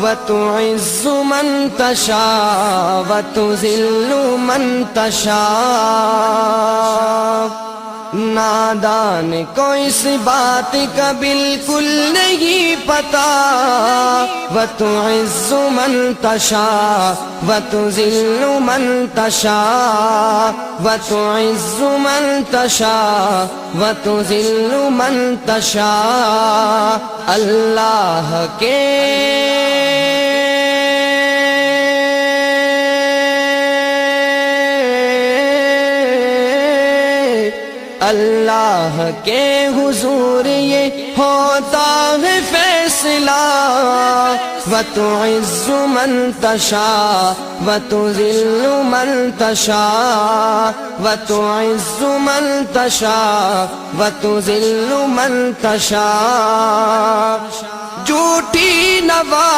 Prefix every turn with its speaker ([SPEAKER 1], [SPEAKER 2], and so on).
[SPEAKER 1] وتعز من تشاء وتذل من تشاء. نادان کو اس بات کا بالکل نہیں پتا. وتعز من تشاء وتذل من تشاء. وتعز من تشاء وتذل من تشاء. اللہ کے اللہ کے حضور یہ ہوتا ہے فیصلہ. وتعز من تشاء وتذل من تشاء. وتعز من تشاء وتذل من تشاء. جھوٹی نوا